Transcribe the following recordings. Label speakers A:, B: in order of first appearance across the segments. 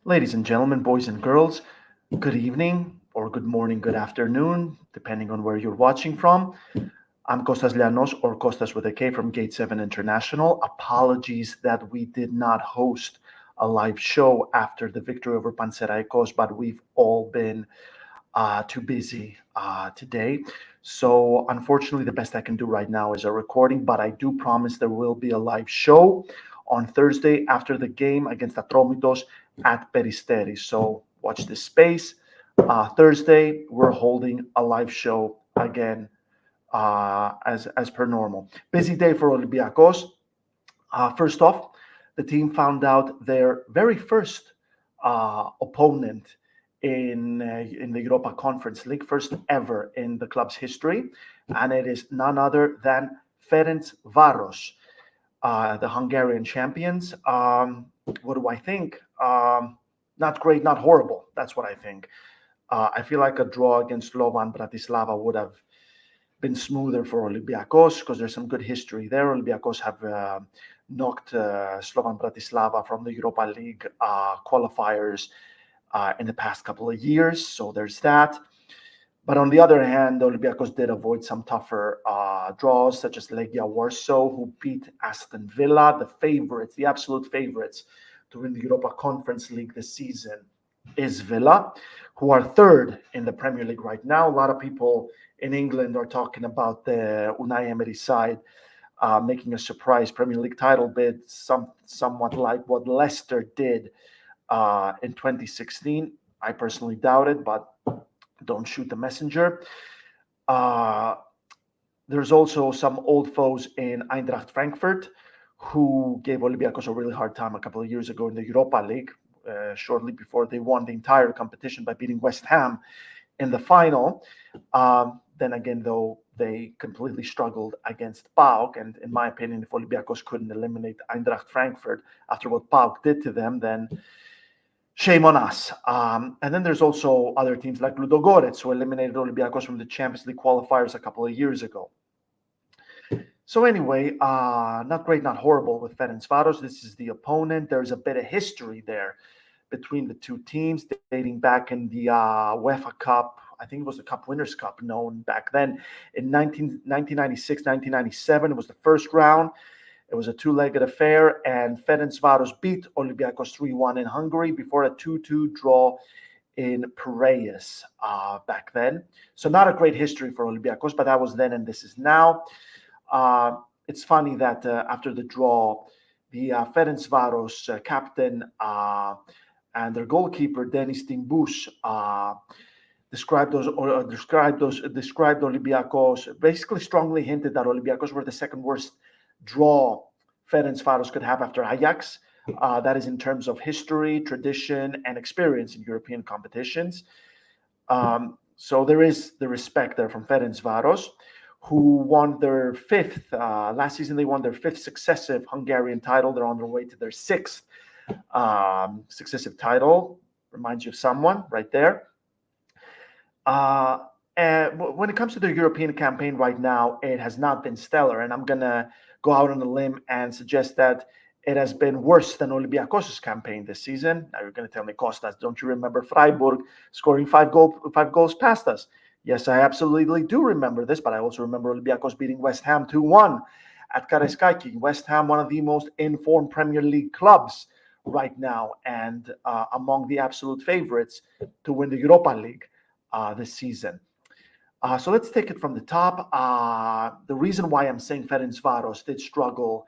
A: Ladies and gentlemen, boys and girls, good evening or good morning, good afternoon, depending on where you're watching from. I'm Kostas Lianos, or Kostas with a K, from Gate 7 International. Apologies that we did not host a live show after the victory over Panserraikos, but we've all been too busy today. So, unfortunately, the best I can do right now is a recording, but I do promise there will be a live show on Thursday after the game against Atromitos at Peristeri. So, watch this space. Thursday, we're holding a live show again as per normal. Busy day for Olympiacos. First off, the team found out their very first opponent in the Europa Conference League, first ever in the club's history, and it is none other than Ferencvaros, the Hungarian champions. What do I think? Not great, not horrible. That's what I think. I feel like a draw against Slovan Bratislava would have been smoother for Olympiacos because there's some good history there. Olympiacos have knocked Slovan Bratislava from the Europa League qualifiers in the past couple of years, so there's that. But on the other hand, Olympiacos did avoid some tougher draws, such as Legia Warsaw, who beat Aston Villa, the favorites, the absolute favorites to win the Europa Conference League this season is Villa, who are third in the Premier League right now. A lot of people in England are talking about the Unai Emery side making a surprise Premier League title bid, somewhat like what Leicester did in 2016. I personally doubt it, but don't shoot the messenger. Uh, there's also some old foes in Eintracht Frankfurt who gave Olympiacos a really hard time a couple of years ago in the Europa League, shortly before they won the entire competition by beating West Ham in the final. Then again, though, they completely struggled against PAOK. And in my opinion, if Olympiacos couldn't eliminate Eintracht Frankfurt after what PAOK did to them, then shame on us. And then there's also other teams like Ludogorets, who eliminated Olympiacos from the Champions League qualifiers a couple of years ago. So anyway, not great, not horrible with Ferencvaros. This is the opponent. There's a bit of history there between the two teams, dating back in the UEFA Cup. I think it was the Cup Winners' Cup, known back then in 1996, 1997. It was the first round. It was a two-legged affair, and Ferencvaros beat Olympiacos 3-1 in Hungary before a 2-2 draw in Piraeus back then. So not a great history for Olympiacos, but that was then and this is now. It's funny that after the draw, the Ferencvaros captain and their goalkeeper Denis Timbus described Olympiacos, basically strongly hinted that Olympiacos were the second worst draw Ferencvaros could have after Ajax. That is in terms of history, tradition, and experience in European competitions. So there is the respect there from Ferencvaros, who won their fifth, last season they won their fifth successive Hungarian title. They're on their way to their sixth successive title. Reminds you of someone right there. And when it comes to their European campaign right now, it has not been stellar. And I'm going to go out on a limb and suggest that it has been worse than Olympiacos' campaign this season. Now you're going to tell me, Kostas, don't you remember Freiburg scoring five goals past us? Yes, I absolutely do remember this, but I also remember Olympiacos beating West Ham 2-1 at Karaiskaki. West Ham, one of the most informed Premier League clubs right now, and among the absolute favorites to win the Europa League this season. So let's take it from the top. The reason why I'm saying Ferencvaros did struggle,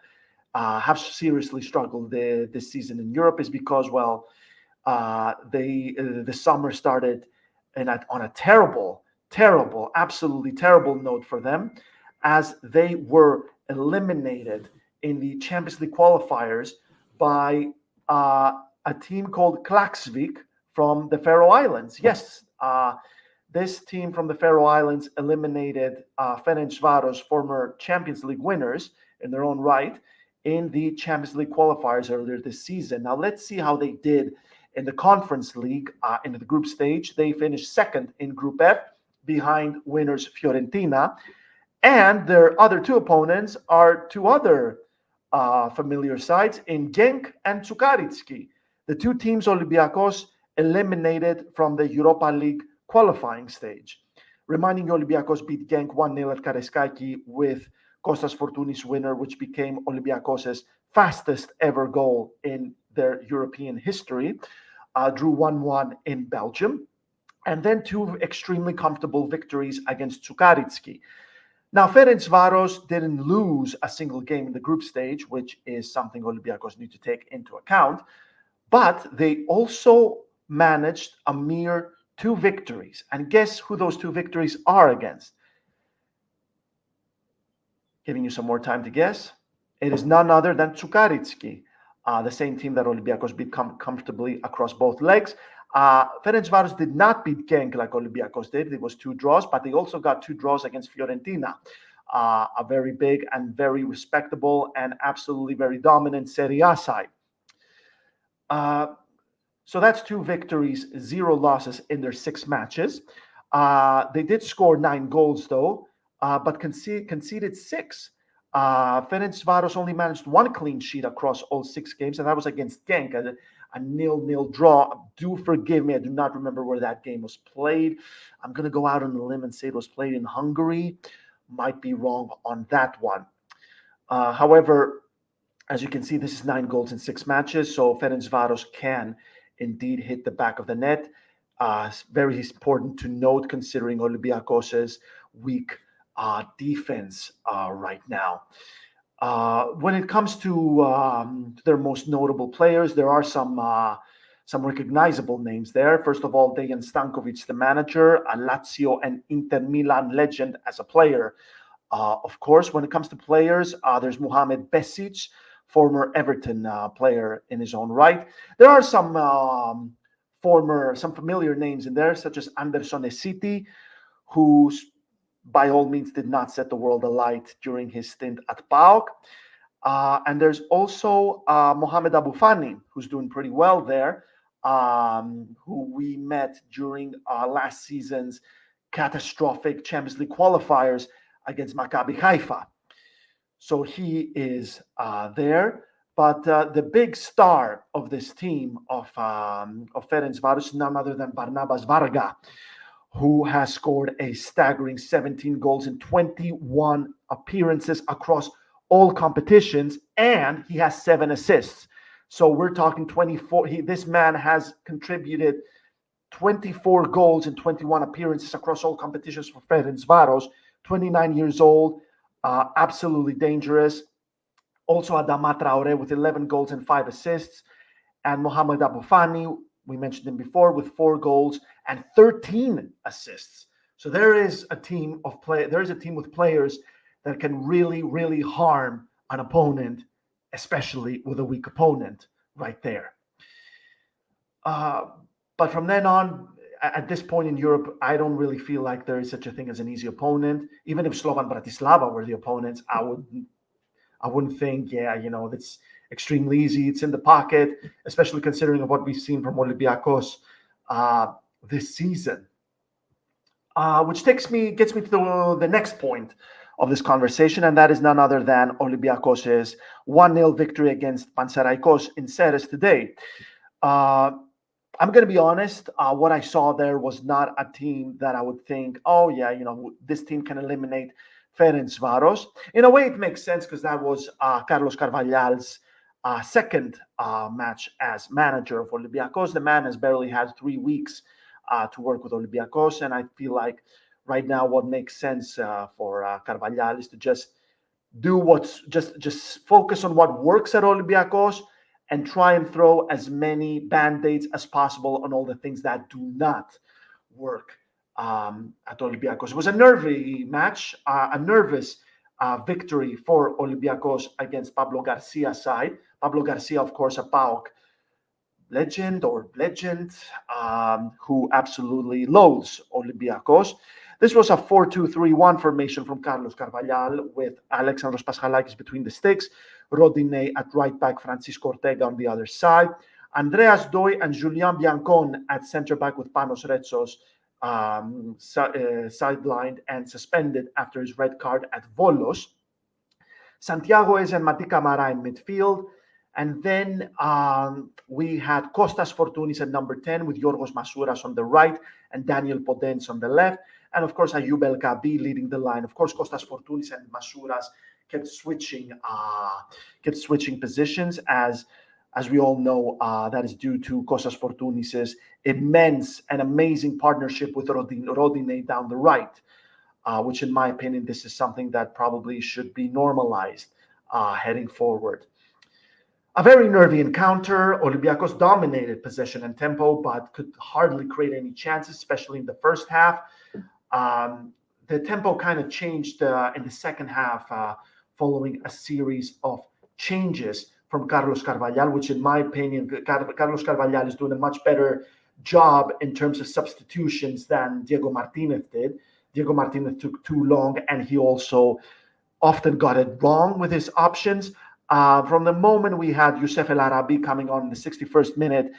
A: have seriously struggled this season in Europe is because, well, the summer started on a terrible, absolutely terrible note for them, as they were eliminated in the Champions League qualifiers by a team called Klaksvik from the Faroe Islands. Yes, this team from the Faroe Islands eliminated Ferencvaros, former Champions League winners in their own right, in the Champions League qualifiers earlier this season. Now let's see how they did in the Conference League in the group stage. They finished second in Group F, behind winners Fiorentina, and their other two opponents are two other familiar sides in Genk and Tsukaritski. The two teams Olympiacos eliminated from the Europa League qualifying stage. Reminding you, Olympiacos beat Genk 1-0 at Karaiskaki with Kostas Fortounis' winner, which became Olympiacos' fastest ever goal in their European history. Drew 1-1 in Belgium. And then two extremely comfortable victories against Tsukaritski. Now, Ferencvaros didn't lose a single game in the group stage, which is something Olympiacos need to take into account, but they also managed a mere two victories. And guess who those two victories are against? Giving you some more time to guess. It is none other than Tsukaritski, the same team that Olympiacos beat comfortably across both legs. Ferencvaros did not beat Genk like Olympiacos did. It was two draws, but they also got two draws against Fiorentina, a very big and very respectable and absolutely very dominant Serie A side. So that's two victories, zero losses in their 6 matches. They did score 9 goals, though, but conceded 6. Ferencvaros only managed 1 clean sheet across all 6 games, and that was against Genk, a 0-0 draw. Do forgive me, I do not remember where that game was played. I'm going to go out on a limb and say it was played in Hungary. Might be wrong on that one. However, as you can see, this is 9 goals in 6 matches, so Ferencvaros can indeed hit the back of the net. Very important to note considering Olympiacos' weak defense right now. When it comes to their most notable players, there are some recognizable names there. First of all, Dejan Stankovic, the manager, a Lazio and Inter Milan legend as a player. Of course, when it comes to players, there's Mohamed Besic, former Everton player in his own right. There are some familiar names in there, such as Anderson Esiti, who by all means did not set the world alight during his stint at PAOK. And there's also Mohamed Aboufani, who's doing pretty well there, who we met during last season's catastrophic Champions League qualifiers against Maccabi Haifa. So he is there. But the big star of this team of Ferencvaros is none other than Barnabas Varga, who has scored a staggering 17 goals in 21 appearances across all competitions, and he has 7 assists. So we're talking 24. This man has contributed 24 goals in 21 appearances across all competitions for Ferencvaros, 29 years old, absolutely dangerous. Also Adama Traore with 11 goals and 5 assists, and Mohamed Aboufani, we mentioned him before, with 4 goals and 13 assists. So there is a team with players that can really, really harm an opponent, especially with a weak opponent right there. But from then on, at this point in Europe, I don't really feel like there is such a thing as an easy opponent. Even if Slovan Bratislava were the opponents, I wouldn't think, that's extremely easy. It's in the pocket, especially considering of what we've seen from Olympiacos this season. Which gets me to the next point of this conversation, and that is none other than Olympiacos' 1-0 victory against Panserraikos in Ceres today. I'm going to be honest, what I saw there was not a team that I would think, this team can eliminate Ferencvaros. In a way, it makes sense because that was Carlos Carvalhal's second match as manager of Olympiacos. The man has barely had 3 weeks to work with Olympiacos, and I feel like right now what makes sense for Carvalhal is to just focus on what works at Olympiacos and try and throw as many band-aids as possible on all the things that do not work at Olympiacos. It was a nervy match, a nervous victory for Olympiacos against Pablo Garcia's side. Pablo Garcia, of course, a PAOK legend, who absolutely loathes Olympiacos. This was a 4-2-3-1 formation from Carlos Carvalhal with Alexandros Paschalakis between the sticks, Rodinei at right back, Francisco Ortega on the other side, Andreas Doi and Julian Biancon at centre back with Panos Retsos sidelined and suspended after his red card at Volos. Santiago Eze and Mati Camara in midfield, And then we had Kostas Fortounis at number 10 with Yorgos Masouras on the right and Daniel Podence on the left. And of course, Ayub El Kabi leading the line. Of course, Kostas Fortounis and Masouras kept switching positions as we all know. That is due to Kostas Fortounis' immense and amazing partnership with Rodine down the right, which in my opinion, this is something that probably should be normalized heading forward. A very nervy encounter. Olympiacos dominated possession and tempo, but could hardly create any chances, especially in the first half. The tempo kind of changed in the second half following a series of changes from Carlos Carvalhal, which in my opinion, Carlos Carvalhal is doing a much better job in terms of substitutions than Diego Martinez did. Diego Martinez took too long, and he also often got it wrong with his options. From the moment we had Youssef El Arabi coming on in the 61st minute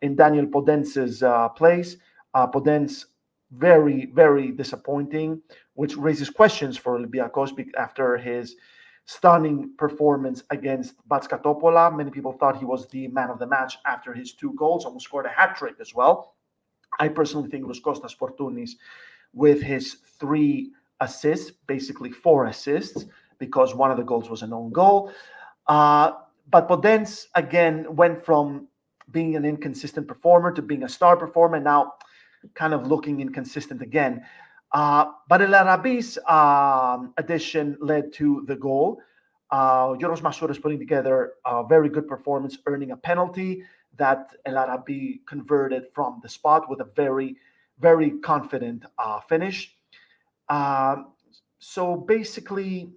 A: in Daniel Podence's place, Podence very, very disappointing, which raises questions for Olympiacos after his stunning performance against Batska Topola. Many people thought he was the man of the match after his 2 goals, almost scored a hat-trick as well. I personally think it was Kostas Fortounis with his 3 assists, basically 4 assists, because one of the goals was an own goal. But Podence, again, went from being an inconsistent performer to being a star performer, now kind of looking inconsistent again. But El Arabi's addition led to the goal. Yoros Masouras putting together a very good performance, earning a penalty that El Arabi converted from the spot with a very, very confident finish. So basically,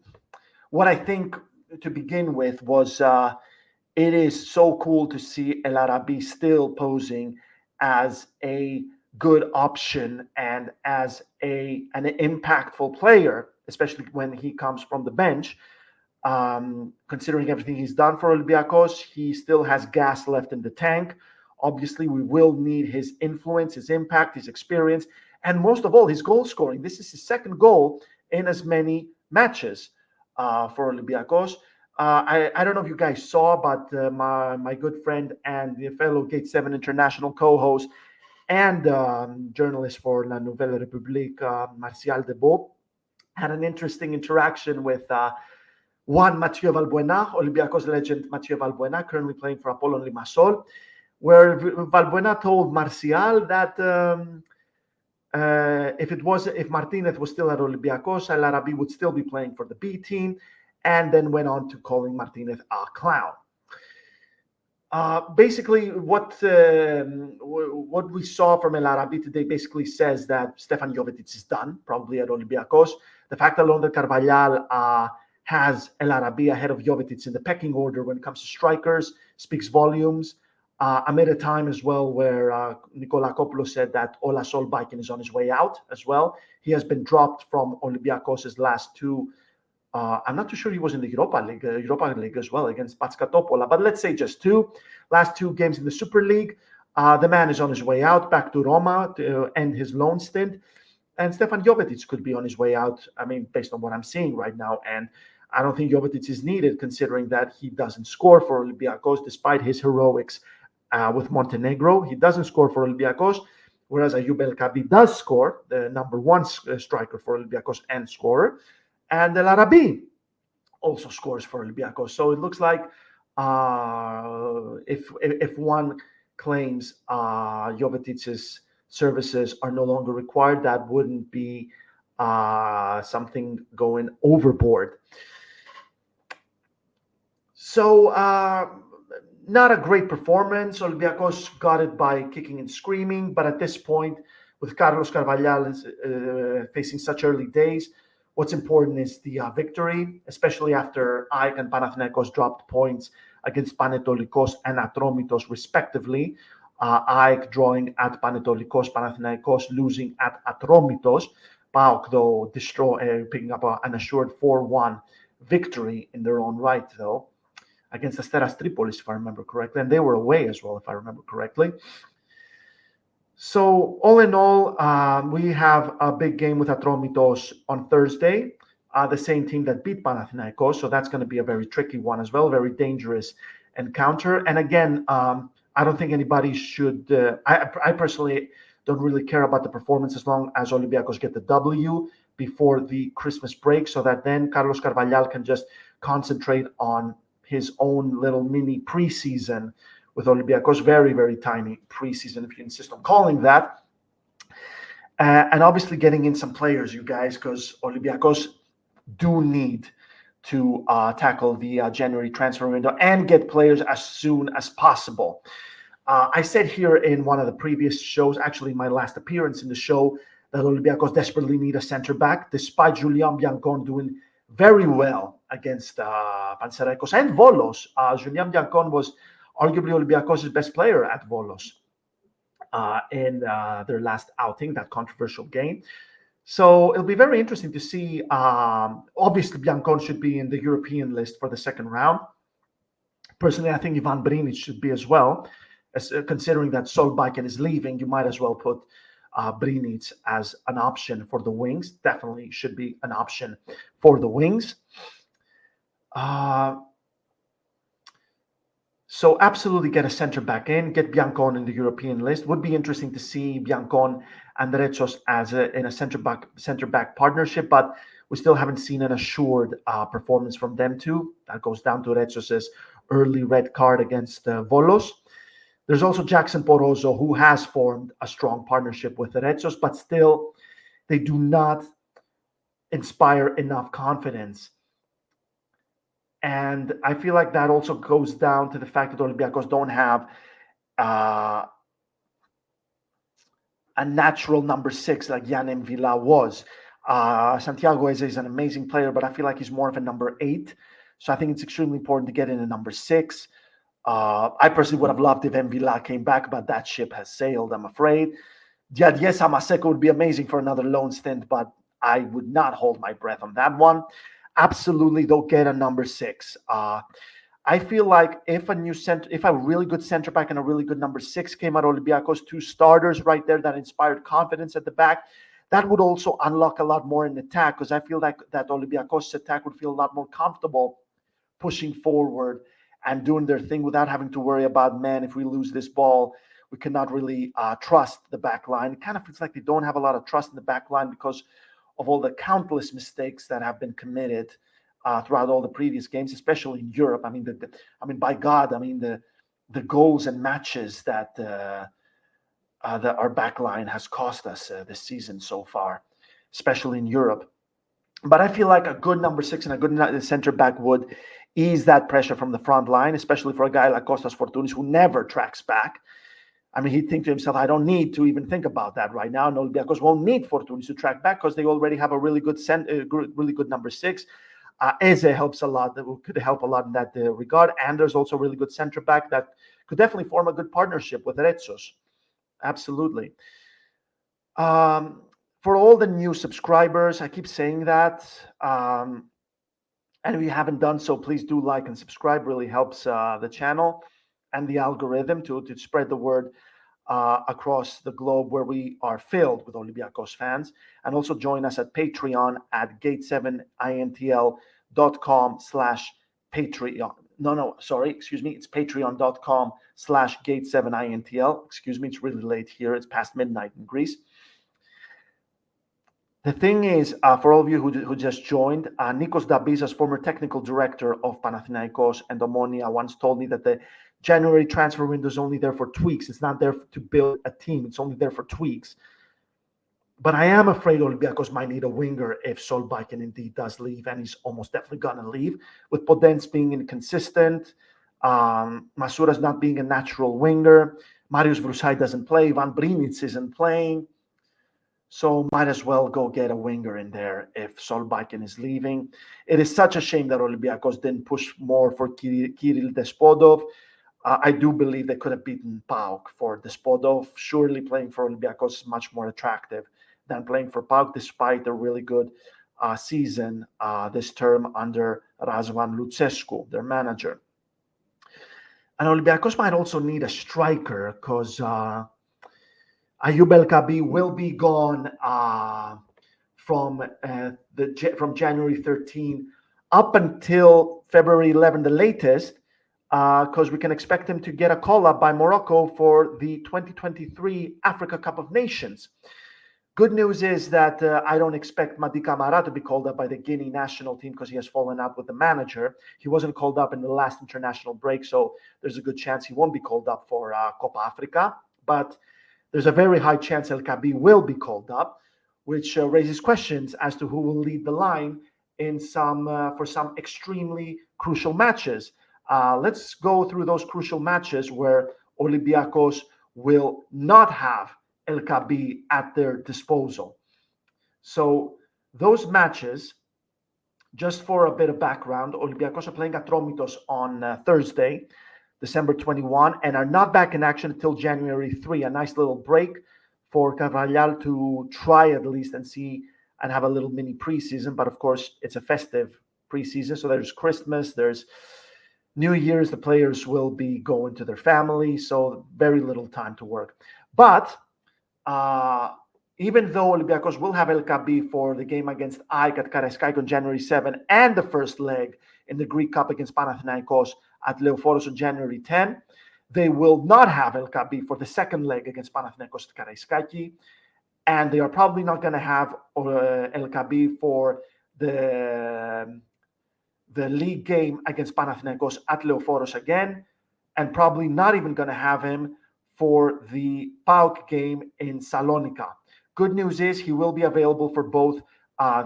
A: what I think to begin with was it is so cool to see El Arabi still posing as a good option and as an impactful player, especially when he comes from the bench. Considering everything he's done for Olympiacos, he still has gas left in the tank. Obviously, we will need his influence, his impact, his experience, and most of all, his goal scoring. This is his 2nd goal in as many matches for Olympiacos. I don't know if you guys saw, but my good friend and the fellow Gate 7 International co-host and journalist for La Nouvelle République, Martial Debo, had an interesting interaction with one Mathieu Valbuena, Olympiacos legend Mathieu Valbuena, currently playing for Apollon Limassol, where Valbuena told Martial that if Martinez was still at Olympiacos, El Arabi would still be playing for the B team, and then went on to calling Martinez a clown. Basically, what we saw from El Arabi today basically says that Stefan Jovetic is done, probably at Olympiacos. The fact alone that Carvalhal has El Arabi ahead of Jovetic in the pecking order when it comes to strikers speaks volumes. Amid a time as well where Nicola Kopoulos said that Ola Solbakken is on his way out as well. He has been dropped from Olympiakos' last 2. I'm not too sure he was in the Europa League as well against Batska Topola, but let's say just 2. Last 2 games in the Super League. The man is on his way out, back to Roma to end his loan stint. And Stefan Jovetic could be on his way out, I mean, based on what I'm seeing right now. And I don't think Jovetic is needed, considering that he doesn't score for Olympiacos despite his heroics with Montenegro. He doesn't score for Olympiacos, whereas Ayub El Kabi does score, the number 1 striker for Olympiacos and scorer. And El Arabi also scores for Olympiacos. So it looks like if one claims Jovetic's services are no longer required, that wouldn't be something going overboard. So not a great performance. Olympiacos got it by kicking and screaming, but at this point, with Carlos Carvalhal facing such early days, what's important is the victory, especially after AEK and Panathinaikos dropped points against Panetolikos and Atromitos, respectively. AEK drawing at Panetolikos, Panathinaikos losing at Atromitos. PAOK, though, picking up an assured 4-1 victory in their own right, though, against Asteras Tripolis, if I remember correctly. And they were away as well, if I remember correctly. So all in all, we have a big game with Atromitos on Thursday. the same team that beat Panathinaikos. So that's going to be a very tricky one as well, very dangerous encounter. And again, I don't think anybody should. I personally don't really care about the performance as long as Olympiacos get the W before the Christmas break, so that then Carlos Carvalhal can just concentrate on his own little mini preseason with Olympiacos. Very, very tiny preseason, if you insist on calling that. And obviously getting in some players, you guys, because Olympiacos do need to tackle the January transfer window and get players as soon as possible. I said here in one of the previous shows, actually my last appearance in the show, that Olympiacos desperately need a center back, despite Julian Biancon doing very well against Panserraikos and Volos. Julian Biancon was arguably Olympiacos' best player at Volos in their last outing, that controversial game. So it'll be very interesting to see. Obviously, Biancon should be in the European list for the second round. Personally, I think Ivan Brinic should be as well. Considering that Solbakken is leaving, you might as well put Brinic as an option for the wings. Definitely should be an option for the wings. So absolutely get a center back in, get Biancon in the European list. Would be interesting to see Biancon and Retsos as in a center back partnership, but we still haven't seen an assured performance from them too. That goes down to Retsos' early red card against Volos. There's also Jackson Porozo, who has formed a strong partnership with the Retsos, but still they do not inspire enough confidence. And I feel like that also goes down to the fact that Olympiacos don't have a natural number 6 like Yanem Villa was. Santiago Eze is an amazing player, but I feel like he's more of a number 8. So I think it's extremely important to get in a number 6. I personally would have loved if M. Villa came back, but that ship has sailed, I'm afraid. Diadier Hamaseko would be amazing for another loan stint, but I would not hold my breath on that one. Absolutely, they'll get a number 6. I feel like if a really good center back and a really good number 6 came out of Olympiacos, 2 starters right there that inspired confidence at the back, that would also unlock a lot more in attack, because I feel like that Olympiacos attack would feel a lot more comfortable pushing forward and doing their thing without having to worry about, man, if we lose this ball, we cannot really trust the back line. It kind of feels like they don't have a lot of trust in the back line because of all the countless mistakes that have been committed throughout all the previous games, especially in Europe. I mean, by God, the goals and matches that our back line has cost us this season so far, especially in Europe. But I feel like a good number 6 and a good center back would ease that pressure from the front line, especially for a guy like Kostas Fortounis, who never tracks back. I mean, he'd think to himself, I don't need to even think about that right now. No, Olympiacos won't need Fortounis to track back because they already have a really good number 6. Eze helps a lot. That could help a lot in that regard. And there's also a really good center back that could definitely form a good partnership with Retsos. Absolutely. For all the new subscribers, I keep saying that. And if you haven't done so, please do like and subscribe. Really helps the channel and the algorithm to spread the word across the globe, where we are filled with Olympiacos fans. And also join us at Patreon at gate7intl.com/Patreon. It's patreon.com/gate7intl. Excuse me, it's really late here. It's past midnight in Greece. The thing is, for all of you who just joined, Nikos Dabizas, former technical director of Panathinaikos and Omonia, once told me that the January transfer window is only there for tweaks. It's not there to build a team. It's only there for tweaks. But I am afraid Olympiacos might need a winger if Solbakken indeed does leave, and he's almost definitely going to leave, with Podence being inconsistent, Masouras not being a natural winger, Marius Vrusai doesn't play, Ivan Brinic isn't playing. So might as well go get a winger in there if Solbakken is leaving. It is such a shame that Olympiacos didn't push more for Kirill Despodov. I do believe they could have beaten PAOK for Despodov. Surely playing for Olympiacos is much more attractive than playing for PAOK, despite a really good season this term under Razvan Lucescu, their manager. And Olympiacos might also need a striker because Ayub El Kabi will be gone from January 13 up until February 11, the latest, because we can expect him to get a call-up by Morocco for the 2023 Africa Cup of Nations. Good news is that I don't expect Madi Camara to be called up by the Guinea national team because he has fallen out with the manager. He wasn't called up in the last international break, so there's a good chance he won't be called up for Copa Africa. But there's a very high chance El Kabi will be called up, which raises questions as to who will lead the line in for some extremely crucial matches. Let's go through those crucial matches where Olympiacos will not have El Kabi at their disposal. So those matches, just for a bit of background, Olympiacos are playing Atromitos on Thursday, December 21, and are not back in action until January 3. A nice little break for Carvalhal to try at least and have a little mini preseason. But of course, it's a festive preseason. So there's Christmas, there's New Year's, the players will be going to their family. So very little time to work. But even though Olympiacos will have El Kabi for the game against AEK at Karaiskakis on January 7 and the first leg in the Greek Cup against Panserraikos at Leoforos on January 10, they will not have El Kabi for the second leg against Panserraikos at Karaiskakis, and they are probably not going to have El Kabi for the league game against Panserraikos at Leoforos again, and probably not even going to have him for the PAOK game in Salonika. Good news is he will be available for both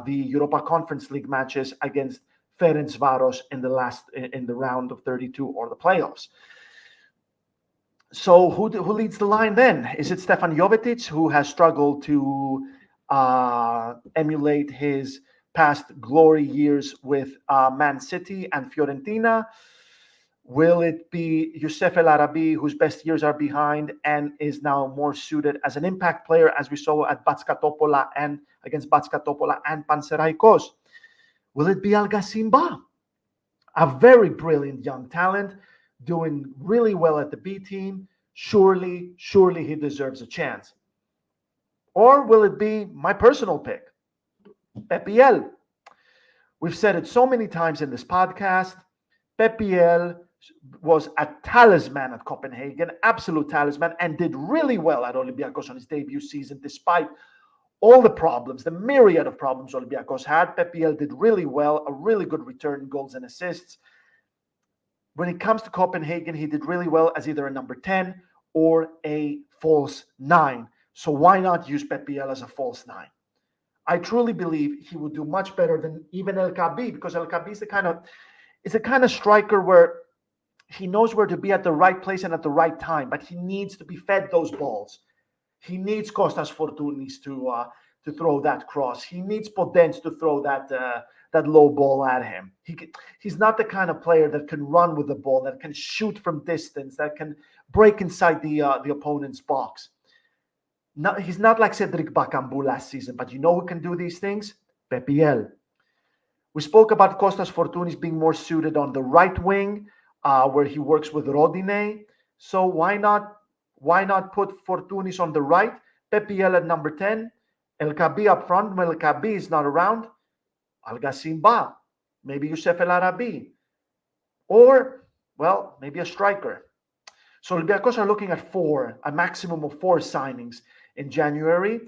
A: the Europa Conference League matches against Ferencvaros in the round of 32 or the playoffs. So who leads the line then? Is it Stefan Jovetic, who has struggled to emulate his past glory years with Man City and Fiorentina? Will it be Youssef El Arabi, whose best years are behind and is now more suited as an impact player, as we saw at Batska and against Batska Topola and Panserraikos? Will it be Al Gassimba, a very brilliant young talent, doing really well at the B team? Surely he deserves a chance. Or will it be my personal pick, Pepiel? We've said it so many times in this podcast. Pepiel was a talisman at Copenhagen, absolute talisman, and did really well at Olympiacos on his debut season, despite all the problems, the myriad of problems Olympiacos had. Pepiel did really well, a really good return in goals and assists. When it comes to Copenhagen, he did really well as either a number 10 or a false 9. So why not use Pepiel as a false 9? I truly believe he will do much better than even El Kabi, because El Kabi is the kind of striker where he knows where to be at the right place and at the right time, but he needs to be fed those balls. He needs Kostas Fortounis to throw that cross. He needs Podence to throw that low ball at him. He's not the kind of player that can run with the ball, that can shoot from distance, that can break inside the opponent's box. He's not like Cedric Bakambu last season, but you know who can do these things? Pepiel. We spoke about Kostas Fortounis being more suited on the right wing, where he works with Rodinei. So why not put Fortounis on the right, Pepiel at number 10, El Kabi up front when El Kabi is not around, Al Gassimba, maybe Youssef El Arabi, or, well, maybe a striker. So Olympiacos are looking at a maximum of 4 signings in January.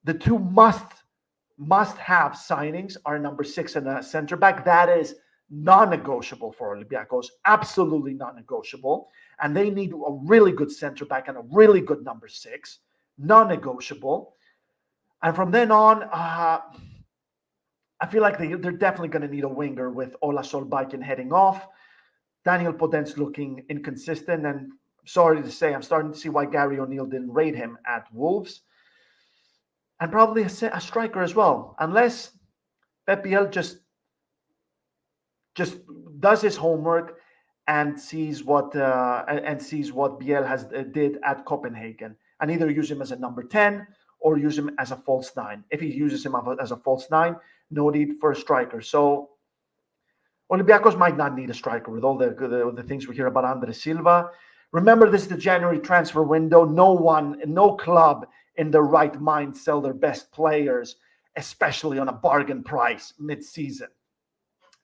A: The 2 must-have signings are number 6 and a center back. That is non-negotiable for Olympiacos, absolutely non-negotiable. And they need a really good center back and a really good number 6, non-negotiable. And from then on, I feel like they're definitely going to need a winger with Ola Solbakken heading off. Daniel Podence looking inconsistent, and sorry to say, I'm starting to see why Gary O'Neill didn't rate him at Wolves. And probably a striker as well, unless Pepiel just does his homework and sees what Biel did at Copenhagen, and either use him as a number 10 or use him as a false 9. If he uses him as a false 9, no need for a striker. So Olympiacos might not need a striker with all the things we hear about Andres Silva. Remember, this is the January transfer window. No club in their right mind sell their best players especially on a bargain price mid-season.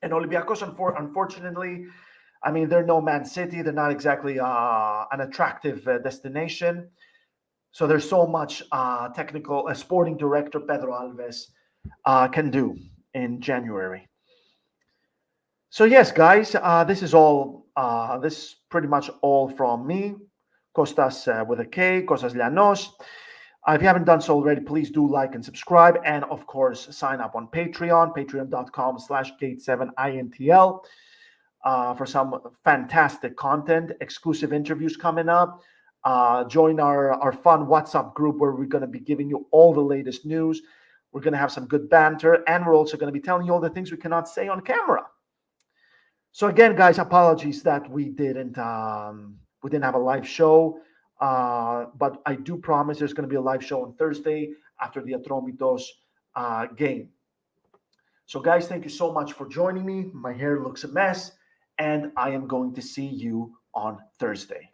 A: And Olympiacos, unfortunately, I mean, they're no Man City. They're not exactly an attractive destination. So there's so much technical sporting director Pedro Alves can do in January. So yes, guys, this is all. This is pretty much all from me, Kostas with a K, Kostas Lianos. If you haven't done so already, please do like and subscribe, and of course, sign up on Patreon, patreon.com/gate7intl, for some fantastic content, exclusive interviews coming up. Join our fun WhatsApp group where we're going to be giving you all the latest news. We're going to have some good banter, and we're also going to be telling you all the things we cannot say on camera. So again, guys, apologies that we didn't have a live show, but I do promise there's going to be a live show on Thursday after the Atromitos game. So guys, thank you so much for joining me. My hair looks a mess, and I am going to see you on Thursday.